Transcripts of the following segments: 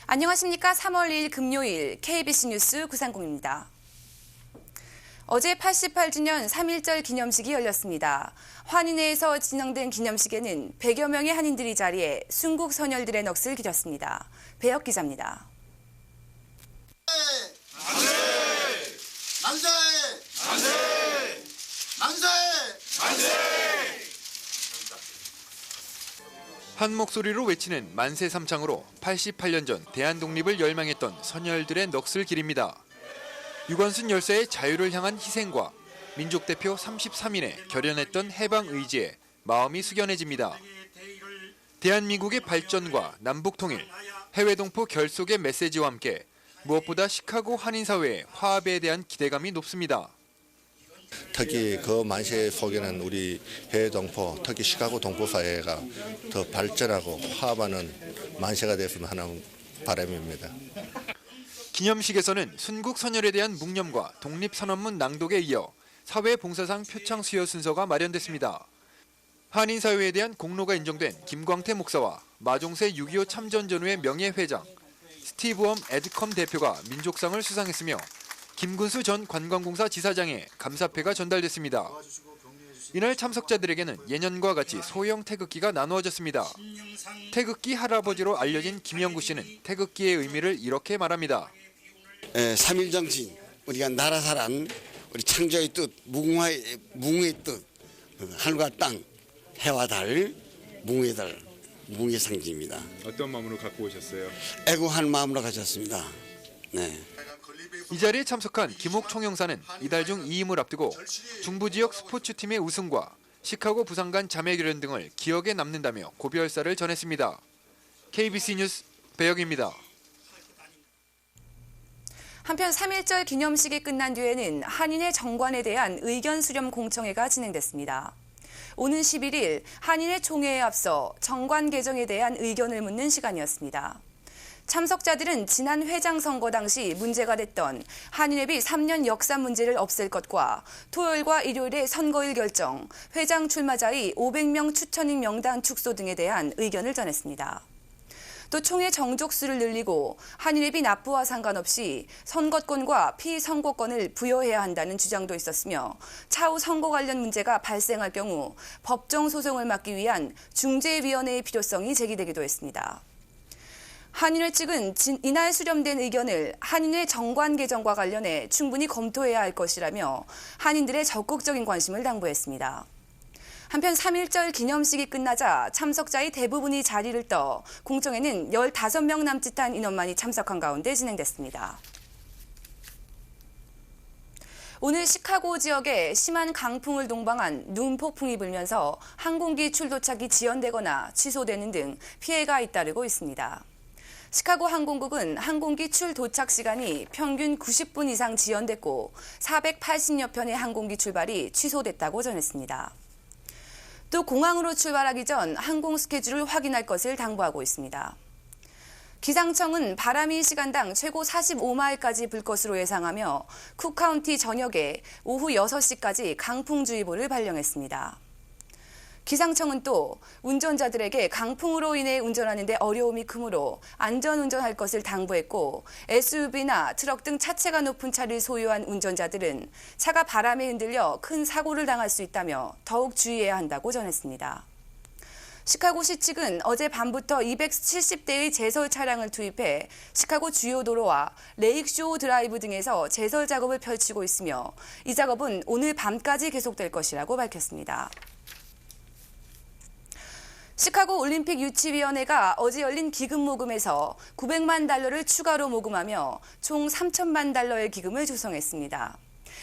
안녕하십니까. 3월 2일 금요일 KBC 뉴스 구상공입니다. 어제 88주년 3.1절 기념식이 열렸습니다. 환인회에서 진행된 기념식에는 100여 명의 한인들이 자리해 순국 선열들의 넋을 기렸습니다. 배혁 기자입니다. 만세! 만세! 만세! 만세! 만세! 한 목소리로 외치는 만세 삼창으로 88년 전 대한독립을 열망했던 선열들의 넋을 기립니다. 유관순 열사의 자유를 향한 희생과 민족대표 33인의 결연했던 해방 의지에 마음이 숙연해집니다. 대한민국의 발전과 남북통일, 해외동포 결속의 메시지와 함께 무엇보다 시카고 한인사회의 화합에 대한 기대감이 높습니다. 특히 그 만세 속에는 우리 해외 동포, 특히 시카고 동포 사회가 더 발전하고 화합하는 만세가 됐으면 하는 바람입니다. 기념식에서는 순국 선열에 대한 묵념과 독립선언문 낭독에 이어 사회봉사상 표창 수여 순서가 마련됐습니다. 한인사회에 대한 공로가 인정된 김광태 목사와 마종세 6.25 참전 전후의 명예회장, 스티브엄 에드컴 대표가 민족상을 수상했으며 김군수 전 관광공사 지사장에 감사패가 전달됐습니다. 이날 참석자들에게는 예년과 같이 소형 태극기가 나누어졌습니다. 태극기 할아버지로 알려진 김영구 씨는 태극기의 의미를 이렇게 말합니다. 3.1 정신, 우리가 나라 사랑, 우리 창조의 뜻, 무궁의 뜻, 하늘과 땅, 해와 달, 무궁의 달, 무궁의 상징입니다. 어떤 마음으로 갖고 오셨어요? 애국한 마음으로 가졌습니다. 네. 이 자리에 참석한 김옥 총영사는 이달 중 이임을 앞두고 중부지역 스포츠팀의 우승과 시카고 부산 간 자매결연 등을 기억에 남는다며 고별사를 전했습니다. KBC 뉴스 배혁입니다. 한편 3.1절 기념식이 끝난 뒤에는 한인회 정관에 대한 의견 수렴 공청회가 진행됐습니다. 오는 11일 한인회 총회에 앞서 정관 개정에 대한 의견을 묻는 시간이었습니다. 참석자들은 지난 회장 선거 당시 문제가 됐던 한인회비 3년 역사 문제를 없앨 것과 토요일과 일요일의 선거일 결정, 회장 출마자의 500명 추천인 명단 축소 등에 대한 의견을 전했습니다. 또 총회 정족수를 늘리고 한인회비 납부와 상관없이 선거권과 피선거권을 부여해야 한다는 주장도 있었으며 차후 선거 관련 문제가 발생할 경우 법정 소송을 막기 위한 중재위원회의 필요성이 제기되기도 했습니다. 한인회 측은 이날 수렴된 의견을 한인회 정관 개정과 관련해 충분히 검토해야 할 것이라며 한인들의 적극적인 관심을 당부했습니다. 한편 3.1절 기념식이 끝나자 참석자의 대부분이 자리를 떠 공청회는 15명 남짓한 인원만이 참석한 가운데 진행됐습니다. 오늘 시카고 지역에 심한 강풍을 동반한 눈폭풍이 불면서 항공기 출도착이 지연되거나 취소되는 등 피해가 잇따르고 있습니다. 시카고 항공국은 항공기 출도착 시간이 평균 90분 이상 지연됐고 480여 편의 항공기 출발이 취소됐다고 전했습니다. 또 공항으로 출발하기 전 항공 스케줄을 확인할 것을 당부하고 있습니다. 기상청은 바람이 시간당 최고 45마일까지 불 것으로 예상하며 쿡카운티 전역에 오후 6시까지 강풍주의보를 발령했습니다. 기상청은 또 운전자들에게 강풍으로 인해 운전하는 데 어려움이 크므로 안전운전할 것을 당부했고 SUV나 트럭 등 차체가 높은 차를 소유한 운전자들은 차가 바람에 흔들려 큰 사고를 당할 수 있다며 더욱 주의해야 한다고 전했습니다. 시카고시 측은 어제 밤부터 270대의 제설 차량을 투입해 시카고 주요 도로와 레이크쇼 드라이브 등에서 제설 작업을 펼치고 있으며 이 작업은 오늘 밤까지 계속될 것이라고 밝혔습니다. 시카고 올림픽 유치위원회가 어제 열린 기금 모금에서 900만 달러를 추가로 모금하며 총 3천만 달러의 기금을 조성했습니다.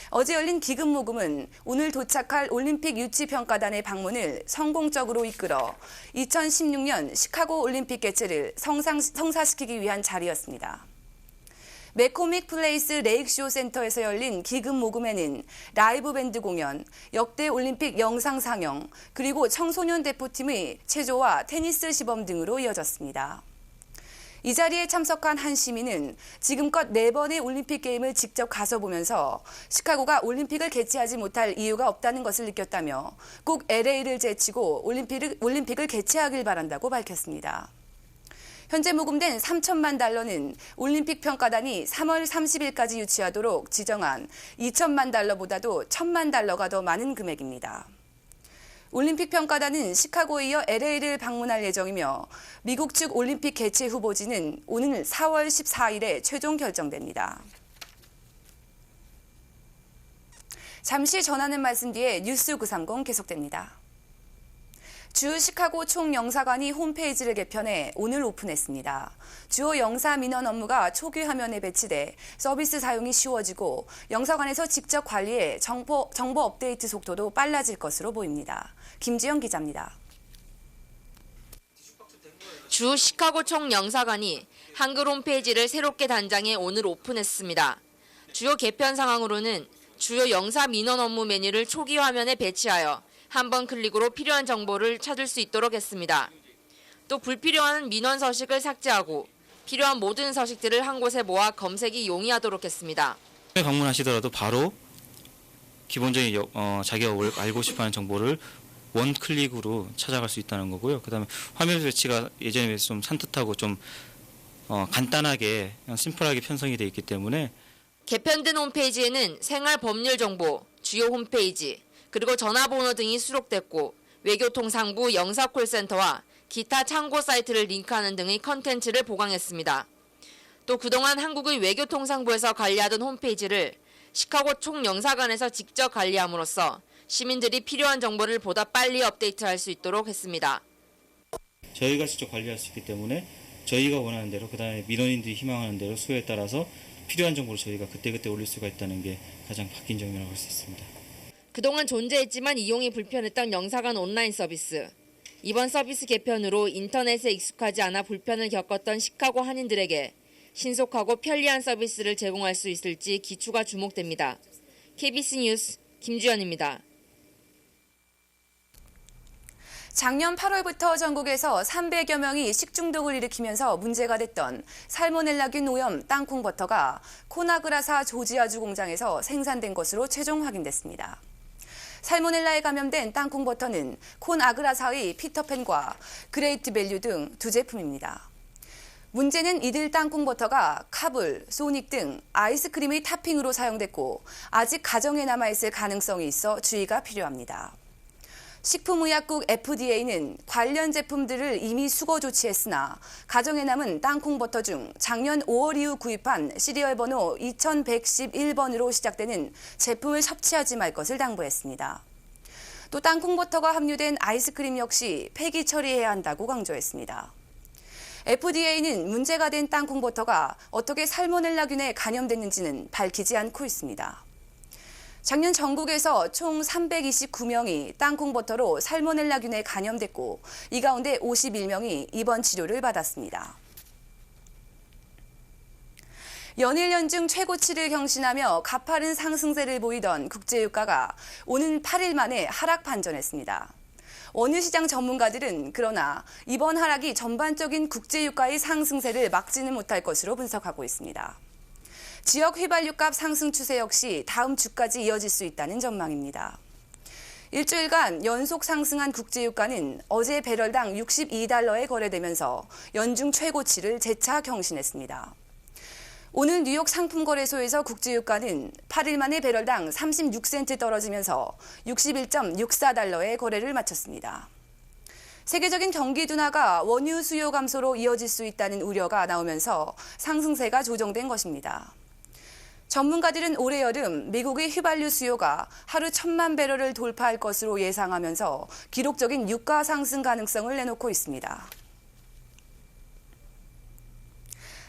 어제 열린 기금 모금은 오늘 도착할 올림픽 유치평가단의 방문을 성공적으로 이끌어 2016년 시카고 올림픽 개최를 성사시키기 위한 자리였습니다. 매코믹 플레이스 레이크쇼 센터에서 열린 기금 모금에는 라이브 밴드 공연, 역대 올림픽 영상 상영, 그리고 청소년 대표팀의 체조와 테니스 시범 등으로 이어졌습니다. 이 자리에 참석한 한 시민은 지금껏 4번의 올림픽 게임을 직접 가서 보면서 시카고가 올림픽을 개최하지 못할 이유가 없다는 것을 느꼈다며 꼭 LA를 제치고 올림픽을 개최하길 바란다고 밝혔습니다. 현재 모금된 3천만 달러는 올림픽 평가단이 3월 30일까지 유치하도록 지정한 2천만 달러보다도 1천만 달러가 더 많은 금액입니다. 올림픽 평가단은 시카고에 이어 LA를 방문할 예정이며 미국 측 올림픽 개최 후보지는 오는 4월 14일에 최종 결정됩니다. 잠시 전하는 말씀 뒤에 뉴스 930 계속됩니다. 주 시카고 총영사관이 홈페이지를 개편해 오늘 오픈했습니다. 주요 영사 민원 업무가 초기 화면에 배치돼 서비스 사용이 쉬워지고 영사관에서 직접 관리해 정보 업데이트 속도도 빨라질 것으로 보입니다. 김지영 기자입니다. 주 시카고 총영사관이 한글 홈페이지를 새롭게 단장해 오늘 오픈했습니다. 주요 개편 상황으로는 주요 영사 민원 업무 메뉴를 초기 화면에 배치하여 한 번 클릭으로 필요한 정보를 찾을 수 있도록 했습니다. 또 불필요한 민원 서식을 삭제하고 필요한 모든 서식들을 한 곳에 모아 검색이 용이하도록 했습니다. 방문하시더라도 바로 기본적인 자기가 알고 싶어하는 정보를 원 클릭으로 찾아갈 수 있다는 거고요. 그다음에 화면 배치가 예전에 비해서 좀 산뜻하고 좀 간단하게 그냥 심플하게 편성이 되어 있기 때문에 개편된 홈페이지에는 생활 법률 정보, 주요 홈페이지, 그리고 전화번호 등이 수록됐고 외교통상부 영사콜센터와 기타 참고 사이트를 링크하는 등의 컨텐츠를 보강했습니다. 또 그동안 한국의 외교통상부에서 관리하던 홈페이지를 시카고 총영사관에서 직접 관리함으로써 시민들이 필요한 정보를 보다 빨리 업데이트할 수 있도록 했습니다. 저희가 직접 관리할 수 있기 때문에 저희가 원하는 대로 그다음에 민원인들이 희망하는 대로 수요에 따라서 필요한 정보를 저희가 그때그때 올릴 수가 있다는 게 가장 바뀐 점이라고 할 수 있습니다. 그동안 존재했지만 이용이 불편했던 영사관 온라인 서비스. 이번 서비스 개편으로 인터넷에 익숙하지 않아 불편을 겪었던 시카고 한인들에게 신속하고 편리한 서비스를 제공할 수 있을지 기추가 주목됩니다. KBS 뉴스 김주연입니다. 작년 8월부터 전국에서 300여 명이 식중독을 일으키면서 문제가 됐던 살모넬라균 오염 땅콩버터가 코나그라사 조지아주 공장에서 생산된 것으로 최종 확인됐습니다. 살모넬라에 감염된 땅콩버터는 코나그라사의 피터팬과 그레이트밸류 등 두 제품입니다. 문제는 이들 땅콩버터가 카불, 소닉 등 아이스크림의 타핑으로 사용됐고 아직 가정에 남아있을 가능성이 있어 주의가 필요합니다. 식품의약국 FDA는 관련 제품들을 이미 수거 조치했으나 가정에 남은 땅콩버터 중 작년 5월 이후 구입한 시리얼 번호 2111번으로 시작되는 제품을 섭취하지 말 것을 당부했습니다. 또 땅콩버터가 함유된 아이스크림 역시 폐기 처리해야 한다고 강조했습니다. FDA는 문제가 된 땅콩버터가 어떻게 살모넬라균에 감염됐는지는 밝히지 않고 있습니다. 작년 전국에서 총 329명이 땅콩버터로 살모넬라균에 감염됐고 이 가운데 51명이 입원 치료를 받았습니다. 연일 연중 최고치를 경신하며 가파른 상승세를 보이던 국제유가가 오는 8일 만에 하락 반전했습니다. 원유시장 전문가들은 그러나 이번 하락이 전반적인 국제유가의 상승세를 막지는 못할 것으로 분석하고 있습니다. 지역 휘발유값 상승 추세 역시 다음 주까지 이어질 수 있다는 전망입니다. 일주일간 연속 상승한 국제유가는 어제 배럴당 62달러에 거래되면서 연중 최고치를 재차 경신했습니다. 오늘 뉴욕 상품거래소에서 국제유가는 8일 만에 배럴당 36센트 떨어지면서 61.64달러에 거래를 마쳤습니다. 세계적인 경기 둔화가 원유 수요 감소로 이어질 수 있다는 우려가 나오면서 상승세가 조정된 것입니다. 전문가들은 올해 여름 미국의 휘발유 수요가 하루 1,000만 배럴을 돌파할 것으로 예상하면서 기록적인 유가 상승 가능성을 내놓고 있습니다.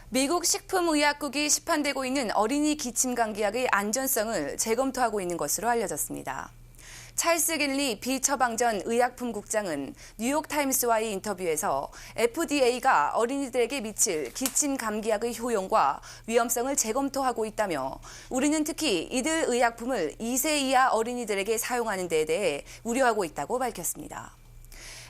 미국 식품의약국이 시판되고 있는 어린이 기침 감기약의 안전성을 재검토하고 있는 것으로 알려졌습니다. 찰스 길리 비처방전 의약품국장은 뉴욕타임스와의 인터뷰에서 FDA가 어린이들에게 미칠 기침 감기약의 효용과 위험성을 재검토하고 있다며 우리는 특히 이들 의약품을 2세 이하 어린이들에게 사용하는 데에 대해 우려하고 있다고 밝혔습니다.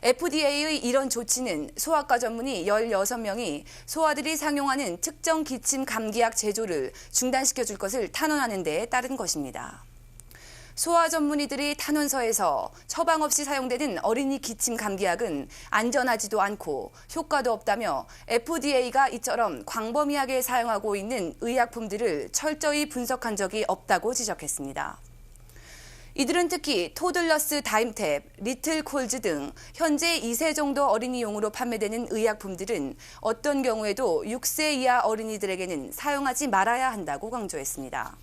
FDA의 이런 조치는 소아과 전문의 16명이 소아들이 상용하는 특정 기침 감기약 제조를 중단시켜줄 것을 탄원하는 데에 따른 것입니다. 소아 전문의들이 탄원서에서 처방 없이 사용되는 어린이 기침 감기약은 안전하지도 않고 효과도 없다며 FDA가 이처럼 광범위하게 사용하고 있는 의약품들을 철저히 분석한 적이 없다고 지적했습니다. 이들은 특히 토들러스 다임탭, 리틀 콜즈 등 현재 2세 정도 어린이용으로 판매되는 의약품들은 어떤 경우에도 6세 이하 어린이들에게는 사용하지 말아야 한다고 강조했습니다.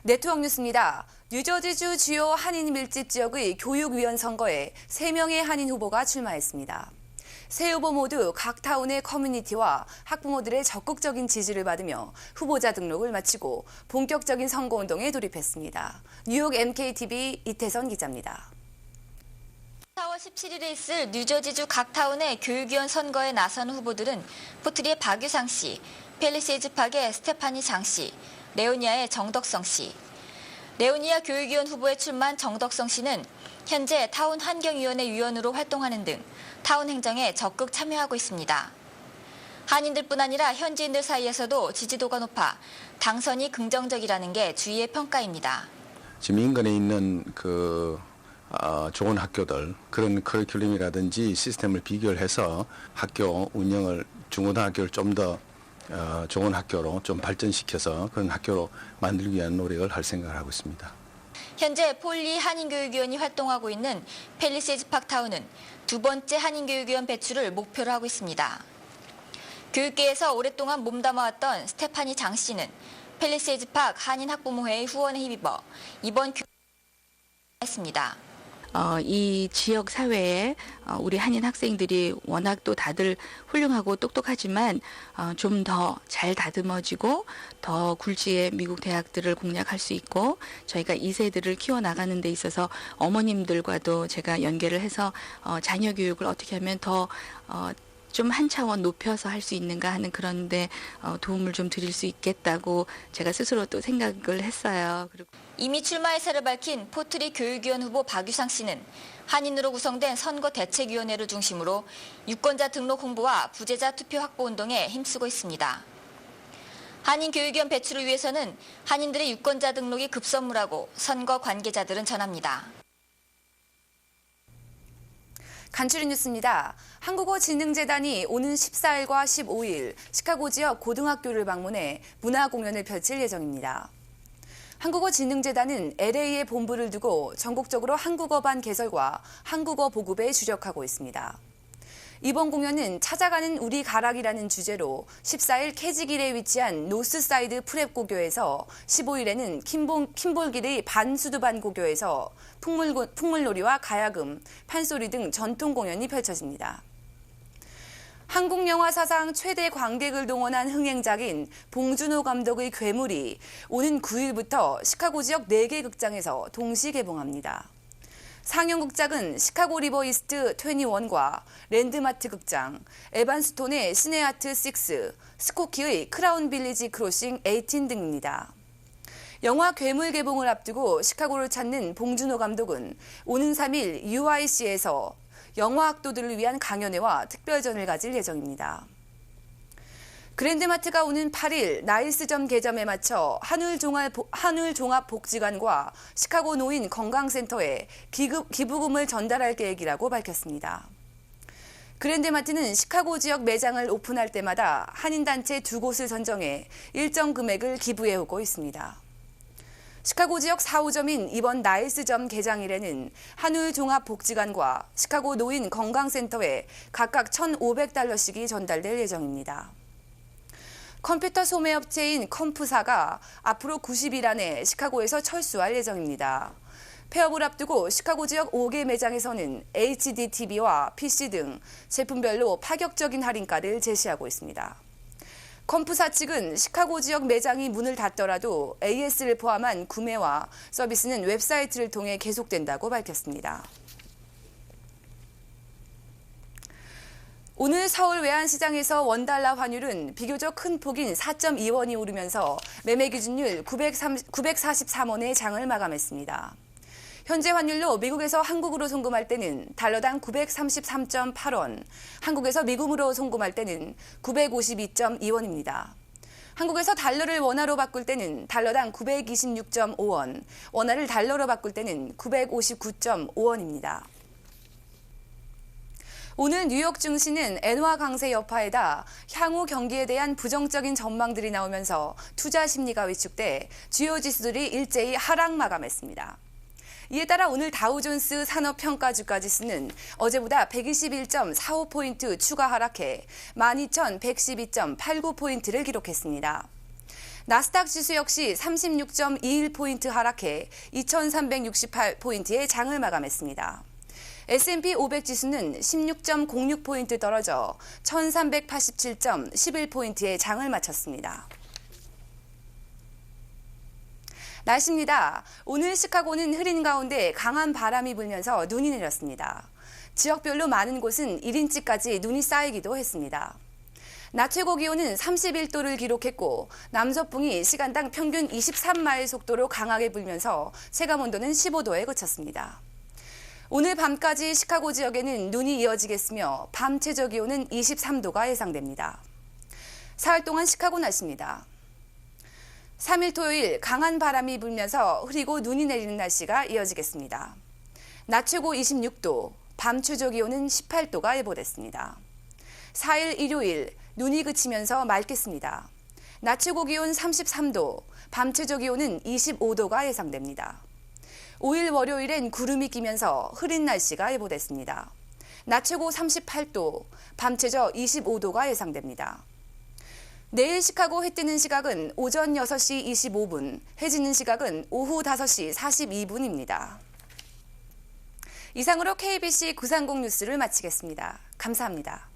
네트워크 뉴스입니다. 뉴저지주 주요 한인 밀집 지역의 교육위원 선거에 3명의 한인 후보가 출마했습니다. 세 후보 모두 각 타운의 커뮤니티와 학부모들의 적극적인 지지를 받으며 후보자 등록을 마치고 본격적인 선거운동에 돌입했습니다. 뉴욕 MKTV 이태선 기자입니다. 4월 17일에 있을 뉴저지주 각 타운의 교육위원 선거에 나선 후보들은 포트리의 박유상 씨, 팰리세이즈 팍의 스테파니 장 씨, 레오니아의 정덕성 씨. 레오니아 교육위원 후보에 출마한 정덕성 씨는 현재 타운 환경위원회 위원으로 활동하는 등 타운 행정에 적극 참여하고 있습니다. 한인들뿐 아니라 현지인들 사이에서도 지지도가 높아 당선이 긍정적이라는 게 주위의 평가입니다. 지금 인근에 있는 좋은 학교들, 그런 커리큘럼이라든지 시스템을 비교를 해서 학교 운영을 중고등학교를 좀 더 좋은 학교로 좀 발전시켜서 그런 학교로 만들기 위한 노력을 할 생각을 하고 있습니다. 현재 폴리 한인교육위원이 활동하고 있는 팰리세이즈 팍 타운은 두 번째 한인교육위원 배출을 목표로 하고 있습니다. 교육계에서 오랫동안 몸담아왔던 스테파니 장 씨는 팰리세이즈 팍 한인학부모회의 후원에 힘입어 이번 교육을 했습니다. 이 지역 사회에 우리 한인 학생들이 워낙 또 다들 훌륭하고 똑똑하지만 좀 더 잘 다듬어지고 더 굴지의 미국 대학들을 공략할 수 있고 저희가 2세들을 키워나가는 데 있어서 어머님들과도 제가 연계를 해서 자녀 교육을 어떻게 하면 더 좀 한 차원 높여서 할 수 있는가 하는 그런 데 도움을 좀 드릴 수 있겠다고 제가 스스로 또 생각을 했어요. 그리고 이미 출마 의사를 밝힌 포트리 교육위원 후보 박유상 씨는 한인으로 구성된 선거대책위원회를 중심으로 유권자 등록 홍보와 부재자 투표 확보 운동에 힘쓰고 있습니다. 한인 교육위원 배출을 위해서는 한인들의 유권자 등록이 급선무라고 선거 관계자들은 전합니다. 간추린 뉴스입니다. 한국어진흥재단이 오는 14일과 15일 시카고 지역 고등학교를 방문해 문화 공연을 펼칠 예정입니다. 한국어진흥재단은 LA에 본부를 두고 전국적으로 한국어반 개설과 한국어 보급에 주력하고 있습니다. 이번 공연은 찾아가는 우리 가락이라는 주제로 14일 캐지길에 위치한 노스사이드 프랩고교에서 15일에는 킴볼길의 반수두반 고교에서 풍물놀이와 가야금, 판소리 등 전통 공연이 펼쳐집니다. 한국 영화 사상 최대 관객을 동원한 흥행작인 봉준호 감독의 괴물이 오는 9일부터 시카고 지역 4개 극장에서 동시 개봉합니다. 상영극작은 시카고 리버 이스트 21과 랜드마트 극장, 에반스톤의 시네아트 6, 스코키의 크라운 빌리지 크로싱 18 등입니다. 영화 괴물 개봉을 앞두고 시카고를 찾는 봉준호 감독은 오는 3일 UIC에서 영화 학도들을 위한 강연회와 특별전을 가질 예정입니다. 그랜드마트가 오는 8일 나일스점 개점에 맞춰 한울종합복지관과 시카고 노인 건강센터에 기부금을 전달할 계획이라고 밝혔습니다. 그랜드마트는 시카고 지역 매장을 오픈할 때마다 한인단체 2곳을 선정해 일정 금액을 기부해오고 있습니다. 시카고 지역 4호점인 이번 나일스점 개장일에는 한울종합복지관과 시카고 노인 건강센터에 각각 $1,500씩이 전달될 예정입니다. 컴퓨터 소매업체인 컴프사가 앞으로 90일 안에 시카고에서 철수할 예정입니다. 폐업을 앞두고 시카고 지역 5개 매장에서는 HD TV와 PC 등 제품별로 파격적인 할인가를 제시하고 있습니다. 컴프사 측은 시카고 지역 매장이 문을 닫더라도 AS를 포함한 구매와 서비스는 웹사이트를 통해 계속된다고 밝혔습니다. 오늘 서울 외환시장에서 원달러 환율은 비교적 큰 폭인 4.2원이 오르면서 매매 기준율 943원의 장을 마감했습니다. 현재 환율로 미국에서 한국으로 송금할 때는 달러당 933.8원, 한국에서 미국으로 송금할 때는 952.2원입니다. 한국에서 달러를 원화로 바꿀 때는 달러당 926.5원, 원화를 달러로 바꿀 때는 959.5원입니다. 오늘 뉴욕 증시는 엔화 강세 여파에다 향후 경기에 대한 부정적인 전망들이 나오면서 투자 심리가 위축돼 주요 지수들이 일제히 하락 마감했습니다. 이에 따라 오늘 다우존스 산업평가 주가지수는 어제보다 121.45포인트 추가 하락해 12,112.89포인트를 기록했습니다. 나스닥 지수 역시 36.21포인트 하락해 2,368포인트의 장을 마감했습니다. S&P 500 지수는 16.06포인트 떨어져 1,387.11포인트의 장을 마쳤습니다. 날씨입니다. 오늘 시카고는 흐린 가운데 강한 바람이 불면서 눈이 내렸습니다. 지역별로 많은 곳은 1인치까지 눈이 쌓이기도 했습니다. 낮 최고 기온은 31도를 기록했고 남서풍이 시간당 평균 23마일 속도로 강하게 불면서 체감온도는 15도에 그쳤습니다. 오늘 밤까지 시카고 지역에는 눈이 이어지겠으며 밤 최저 기온은 23도가 예상됩니다. 사흘 동안 시카고 날씨입니다. 3일 토요일 강한 바람이 불면서 흐리고 눈이 내리는 날씨가 이어지겠습니다. 낮 최고 26도, 밤 최저 기온은 18도가 예보됐습니다. 4일 일요일 눈이 그치면서 맑겠습니다. 낮 최고 기온 33도, 밤 최저 기온은 25도가 예상됩니다. 5일 월요일엔 구름이 끼면서 흐린 날씨가 예보됐습니다. 낮 최고 38도, 밤 최저 25도가 예상됩니다. 내일 시카고 해 뜨는 시각은 오전 6시 25분, 해 지는 시각은 오후 5시 42분입니다. 이상으로 KBC 930 뉴스를 마치겠습니다. 감사합니다.